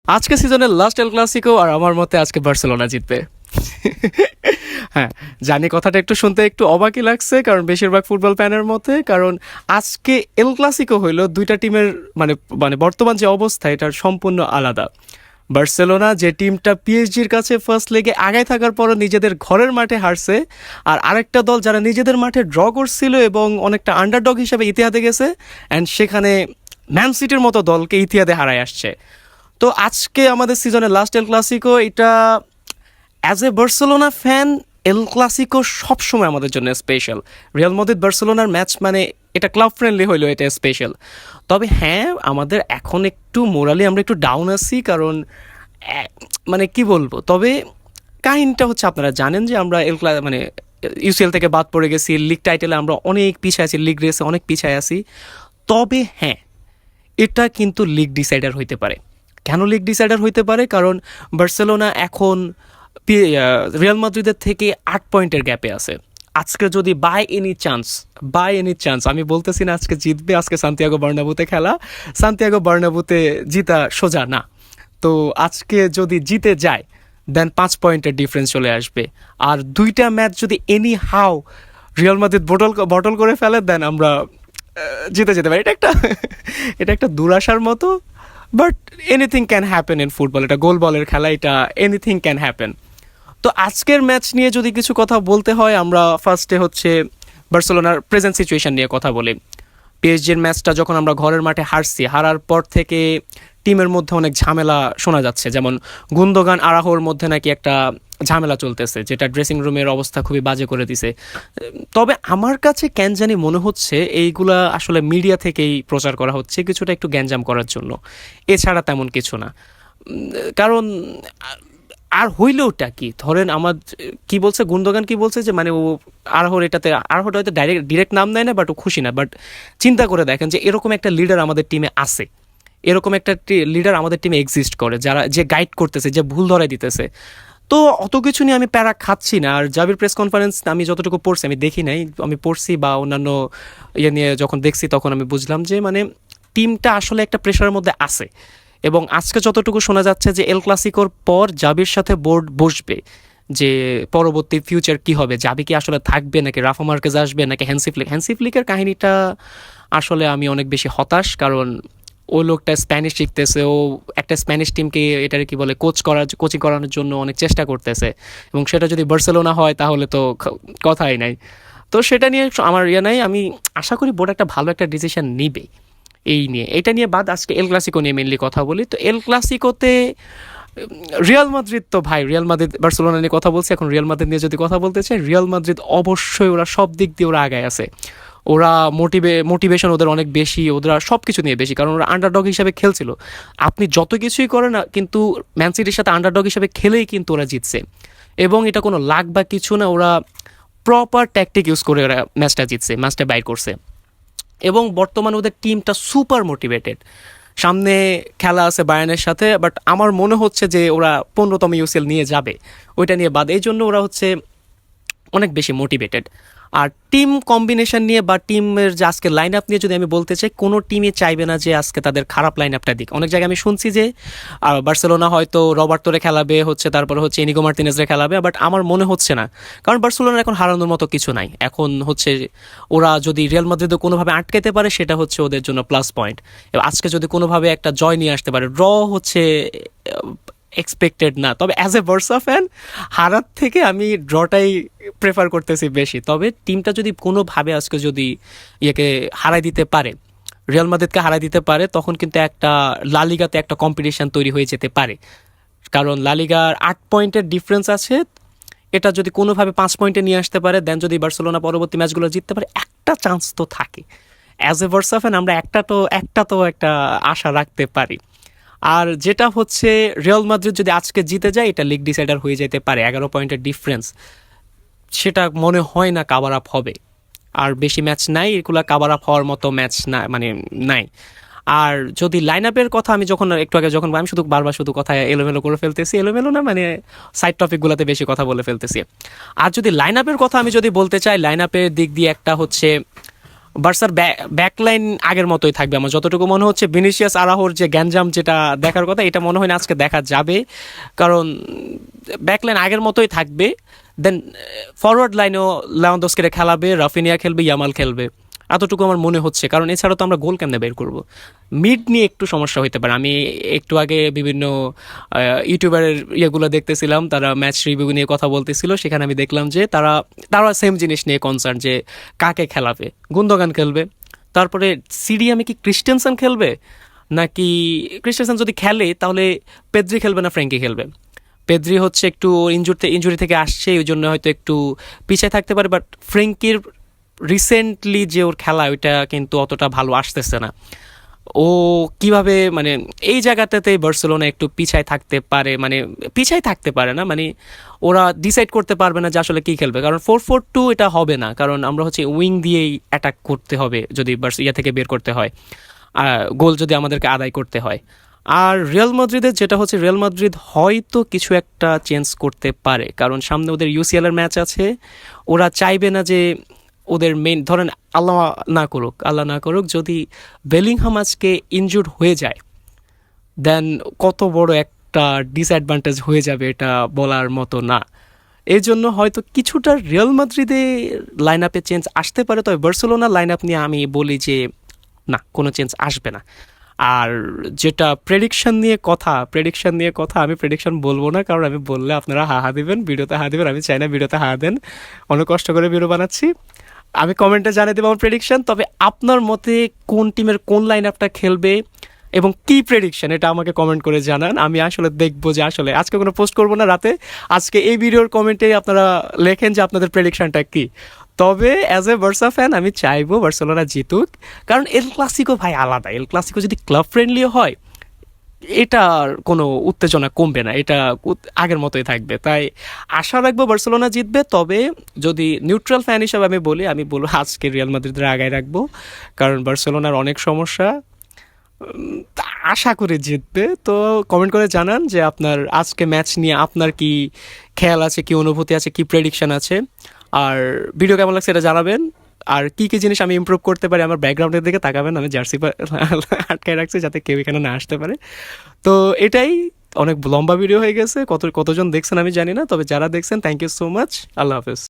আজকে সিজনের last El Clasico আর আমার মতে আজকে বার্সেলোনা জিতবে। হ্যাঁ, জানি কথাটা একটু শুনতে একটু অবাকই লাগছে, কারণ বেশিরভাগ ফুটবল ফ্যানের মতে, কারণ আজকে এল ক্লাসিকো হইলো দুইটা টিমের মানে মানে বর্তমান যে অবস্থা এটার সম্পূর্ণ আলাদা। বার্সেলোনা যে টিমটা পিএসজির কাছে ফার্স্ট লেগে আগায় থাকার পরও নিজেদের ঘরের মাঠে হারছে, আর আরেকটা দল যারা নিজেদের মাঠে ড্র করছিল এবং অনেকটা আন্ডারডগ হিসেবে ইতিহাদে গেছে, অ্যান্ড সেখানে ম্যান সিটির মতো দলকে ইতিহাদে হারায় আসছে। তো আজকে আমাদের সিজনের লাস্ট এল ক্লাসিকো, এটা as a Barcelona fan El Clasico সবসময় আমাদের জন্য স্পেশাল। রিয়াল মাদ্রিদ বার্সেলোনার ম্যাচ মানে এটা ক্লাব ফ্রেন্ডলি হইলেও এটা স্পেশাল। তবে হ্যাঁ, আমাদের এখন একটু মোরালি আমরা একটু ডাউন আছি, কারণ মানে কি বলবো, তবে কাহিনীটা হচ্ছে আপনারা জানেন যে আমরা মানে ইউসিএল থেকে বাদ পড়ে গেছি, লিগ টাইটেলে আমরা অনেক পিছিয়ে আছি, লিগ রেসে অনেক পিছিয়ে আছি। তবে হ্যাঁ, এটা কিন্তু লিগ ডিসাইডার হইতে পারে। কেন লিগ ডিসাইডার হইতে পারে? কারণ বার্সেলোনা এখন রিয়াল মাদ্রিদের থেকে 8 পয়েন্টের গ্যাপে আছে। আজকে যদি বাই এনি চান্স আমি বলতেছি না আজকে জিতবে, আজকে সান্তিয়াগো বার্নাবুতে খেলা, সান্তিয়াগো বার্নাবুতে জিতা সোজা না। তো আজকে যদি জিতে যায় দেন 5 পয়েন্টের ডিফারেন্স চলে আসবে, আর দুইটা ম্যাচ যদি এনি হাও রিয়াল মাদ্রিদ বটল করে ফেলে দেন আমরা জিতে যেতে পারি। এটা একটা দুরাশার মতো, but anything can happen in football. এটা গোল বলের খেলা, এটা এনিথিং ক্যান হ্যাপেন। তো আজকের ম্যাচ নিয়ে যদি কিছু কথা বলতে হয়, আমরা ফার্স্টে হচ্ছে বার্সেলোনার প্রেজেন্ট সিচুয়েশন নিয়ে কথা বলি। পিএসজির ম্যাচটা যখন আমরা ঘরের মাঠে হারার পর থেকে টিমের মধ্যে অনেক ঝামেলা শোনা যাচ্ছে, যেমন গুন্দোগান আরাহোর মধ্যে নাকি একটা ঝামেলা চলতেছে, যেটা ড্রেসিং রুমের অবস্থা খুবই বাজে করে দিছে। তবে আমার কাছে কেন জানি মনে হচ্ছে এইগুলা আসলে মিডিয়া থেকেই প্রচার করা হচ্ছে, কিছুটা একটু গ্যাঞ্জাম করার জন্য, এছাড়া তেমন কিছু না। কারণ আর হইলেওটা কি, ধরেন আমার কি বলছে গুন্দোগান, কি বলছে যে মানে ও আরহোটা হয়তো ডিরেক্ট নাম দেয় না, বাট ও খুশি না। বাট চিন্তা করে দেখেন যে এরকম একটা লিডার আমাদের টিমে আছে, এরকম একটা লিডার আমাদের টিমে এক্সিস্ট করে, যে গাইড করতেছে, যে ভুল ধরাই দিতেছে। তো অত কিছু নিয়ে আমি প্যারা খাচ্ছি না। আর জাবির প্রেস কনফারেন্স আমি যতটুকু পড়ছি, আমি দেখি নাই, আমি পড়ছি বা অন্যান্য ইয়ে নিয়ে যখন দেখছি তখন আমি বুঝলাম যে মানে টিমটা আসলে একটা প্রেশারের মধ্যে আছে। এবং আজকে যতটুকু শোনা যাচ্ছে যে এল ক্লাসিকোর পর জাবির সাথে বোর্ড বসবে যে পরবর্তী ফিউচার কি হবে, জাবি কি আসলে থাকবে, নাকি রাফা মার্কেজ আসবে, নাকি হ্যান্সি ফ্লিকের কাহিনীটা আসলে আমি অনেক বেশি হতাশ। কারণ ওই লোকটা স্প্যানিশ শিখতেছে, ও একটা স্প্যানিশ টিমকে এটার কি বলে কোচিং করানোর জন্য অনেক চেষ্টা করতেছে, এবং সেটা যদি বার্সেলোনা হয় তাহলে তো কথাই নাই। তো সেটা নিয়ে আমার নাই, আমি আশা করি বোর্ড একটা ভালো একটা ডিসিশন নিবে এই নিয়ে। এটা নিয়ে বাদ আজকে এল ক্লাসিকো নিয়ে মেনলি কথা বলি। তো এল ক্লাসিকোতে রিয়াল মাদ্রিদ, তো ভাই রিয়াল মাদ্রিদ বার্সেলোনা নিয়ে কথা বলছি, এখন রিয়াল মাদ্রিদ নিয়ে যদি কথা বলতে চাই, রিয়াল মাদ্রিদ অবশ্যই ওরা সব দিক দিয়ে ওরা আগায় আছে। ওরা মোটিভেশন ওদের অনেক বেশি, ওরা সব কিছু নিয়ে বেশি, কারণ ওরা আন্ডারডগ হিসাবে খেলছিল। আপনি যত কিছুই করেন না, কিন্তু ম্যান সিটির সাথে আন্ডারডগ হিসাবে খেলেই কিন্তু ওরা জিতছে, এবং এটা কোনো লাক বা কিছু না, ওরা প্রপার ট্যাকটিক ইউজ করে ওরা ম্যাচটা জিতছে, ম্যাচটা বাইর করছে। এবং বর্তমানে ওদের টিমটা সুপার মোটিভেটেড। সামনে খেলা আছে বায়ার্নের সাথে, বাট আমার মনে হচ্ছে যে ওরা 15তম ইউসিএল নিয়ে যাবে, ওইটা নিয়ে বাদ। এই জন্য ওরা হচ্ছে অনেক বেশি মোটিভেটেড। আর টিম কম্বিনেশন নিয়ে বা টিমের যে আজকে লাইন আপ নিয়ে যদি আমি বলতে চাই, কোনো টিমই চাইবে না যে আজকে তাদের খারাপ লাইন আপটা দিক। অনেক জায়গায় আমি শুনছি যে বার্সেলোনা হয়তো রবার্তোরে খেলাবে, তারপরে হচ্ছে ইনিগো মার্টিনেজরে খেলাবে, বাট আমার মনে হচ্ছে না। কারণ বার্সেলোনার এখন হারানোর মতো কিছু নাই। এখন হচ্ছে ওরা যদি রিয়াল মাদ্রিদও কোনোভাবে আটকাতে পারে, সেটা হচ্ছে ওদের জন্য প্লাস পয়েন্ট। এবার আজকে যদি কোনোভাবে একটা জয় নিয়ে আসতে পারে, ড্র হচ্ছে এক্সপেক্টেড না। তবে অ্যাজ এ বার্সা ফ্যান হারার থেকে আমি ড্রটাই প্রেফার করতেছি বেশি। তবে টিমটা যদি কোনোভাবে আজকে যদি ইয়েকে হারাই দিতে পারে, রিয়াল মাদ্রিদকে হারাই দিতে পারে, তখন কিন্তু একটা লালিগাতে একটা কম্পিটিশন তৈরি হয়ে যেতে পারে। কারণ লালিগার 8 পয়েন্টের ডিফারেন্স আছে, এটা যদি কোনোভাবে 5 পয়েন্টে নিয়ে আসতে পারে, দেন যদি বার্সেলোনা পরবর্তী ম্যাচগুলো জিততে পারে, একটা চান্স তো থাকে। অ্যাজ এ বার্সা ফ্যান আমরা একটা আশা রাখতে পারি। আর যেটা হচ্ছে রিয়াল মাদ্রিদ যদি আজকে জিতে যায়, এটা লিগ ডিসাইডার হয়ে যেতে পারে। 11 পয়েন্টের ডিফারেন্স, সেটা মনে হয় না কাভার আপ হবে। আর বেশি ম্যাচ নাই, এগুলো কাভার আপ হওয়ার মতো ম্যাচ না, মানে নাই। আর যদি লাইন আপের কথা আমি যখন একটু আগে যখন আমি বারবার কথা এলোমেলো করে ফেলতেছি, এলোমেলো না মানে সাইড টপিকগুলোতে বেশি কথা বলে ফেলতেছি। আর যদি লাইন আপের কথা আমি যদি বলতে চাই, লাইন আপের দিক দিয়ে একটা হচ্ছে বার্সার ব্যাকলাইন আগের মতোই থাকবে। আমার যতটুকু মনে হচ্ছে ভিনিসিয়াস আরাহোর যে গ্যাঞ্জাম যেটা দেখার কথা, এটা মনে হয় না আজকে দেখা যাবে, কারণ ব্যাকলাইন আগের মতোই থাকবে। দেন ফরওয়ার্ড লাইনেও লেভানডস্কিরে খেলাবে, রাফিনিয়া খেলবে, ইয়ামাল খেলবে, এতটুকু আমার মনে হচ্ছে। কারণ এছাড়া তো আমরা গোল কেমনে বের করব? মিড নিয়ে একটু সমস্যা হতে পারে। আমি একটু আগে বিভিন্ন ইউটিউবারের ইয়েগুলো দেখতেছিলাম, তারা ম্যাচ রিভিউ নিয়ে কথা বলতেছিল, সেখানে আমি দেখলাম যে তারা সেম জিনিস নিয়ে কনসার্ন, যে কাকে খেলাবে। গুন্দোগান খেলবে, তারপরে সিডিএমে কি ক্রিস্টেনসেন খেলবে, নাকি ক্রিস্টেনসেন যদি খেলে তাহলে পেদ্রি খেলবে না ফ্র্যাঙ্কি খেলবে? পেদ্রি হচ্ছে একটু ইঞ্জুরি থেকে আসছে, ওই জন্য হয়তো একটু পিছিয়ে থাকতে পারে, বাট ফ্র্যাঙ্কির রিসেন্টলি যে ওর খেলা, ওইটা কিন্তু অতটা ভালো আসতেছে না। ও কিভাবে মানে এই জায়গাটাতে বার্সেলোনা একটু পিছায় থাকতে পারে, মানে পিছায় থাকতে পারে না, মানে ওরা ডিসাইড করতে পারবে না যে আসলে কী খেলবে। কারণ 4-4-2 এটা হবে না, কারণ আমরা হচ্ছে উইং দিয়েই অ্যাটাক করতে হবে যদি ইয়া থেকে বের করতে হয়, গোল যদি আমাদেরকে আদায় করতে হয়। আর রিয়াল মাদ্রিদের যেটা হচ্ছে, রিয়াল মাদ্রিদ হয়তো কিছু একটা চেঞ্জ করতে পারে, কারণ সামনে ওদের ইউসিএল এর ম্যাচ আছে। ওরা চাইবে না যে ওদের মেইন, ধরেন আল্লাহ না করুক যদি বেলিংহাম আজকে ইনজুর্ড হয়ে যায়, দেন কত বড় একটা ডিসঅ্যাডভান্টেজ হয়ে যাবে, এটা বলার মতো না। এই জন্য হয়তো কিছুটা রিয়াল মাদ্রিদে লাইন আপে চেঞ্জ আসতে পারে, তবে বার্সেলোনা লাইন আপ নিয়ে আমি বলি যে না, কোনো চেঞ্জ আসবে না। আর যেটা প্রেডিকশন নিয়ে কথা, আমি প্রেডিকশন বলবো না, কারণ আমি বললে আপনারা হা দিবেন, ভিডিওতে হা দিবেন, আমি চাই না ভিডিওতে হা দেন। অনেক কষ্ট করে ভিডিও বানাচ্ছি। আমি কমেন্টে জানিয়ে দেবো আমার প্রেডিকশন, তবে আপনার মতে কোন টিমের কোন লাইন আপটা খেলবে এবং কি প্রেডিকশন, এটা আমাকে কমেন্ট করে জানান। আমি আসলে দেখবো যে আসলে আজকে কোনো পোস্ট করবো না রাতে, আজকে এই ভিডিওর কমেন্টে আপনারা লেখেন যে আপনাদের প্রেডিকশনটা কি। তবে অ্যাজ এ বার্সা ফ্যান আমি চাইবো বার্সেলোনা জিতুক, কারণ এল ক্লাসিকো ভাই আলাদা। এল ক্লাসিকো যদি ক্লাব ফ্রেন্ডলিও হয়, এটার কোনো উত্তেজনা কমবে না, এটা আগের মতোই থাকবে। তাই আশা রাখবো বার্সেলোনা জিতবে। তবে যদি নিউট্রাল ফ্যান হিসাবে আমি বলবো আজকে রিয়াল মাদ্রিদের আগায় রাখবো, কারণ বার্সেলোনার অনেক সমস্যা। আশা করে জিতবে। তো কমেন্ট করে জানান যে আপনার আজকে ম্যাচ নিয়ে আপনার কি খেয়াল আছে, কি অনুভূতি আছে, কি প্রেডিকশন আছে। আর ভিডিও কেমন লাগছে এটা জানাবেন। আর কি কি জিনিস আমি ইমপ্রুভ করতে পারি, আমার ব্যাকগ্রাউন্ডের দিকে তাকাবেন, আমি জার্সি আটকায় রাখছি যাতে কেউ এখানে না আসতে পারে। তো এটাই, অনেক লম্বা ভিডিও হয়ে গেছে, কতজন দেখছেন আমি জানি না, তবে যারা দেখছেন থ্যাংক ইউ সো মাচ। আল্লাহ হাফেজ।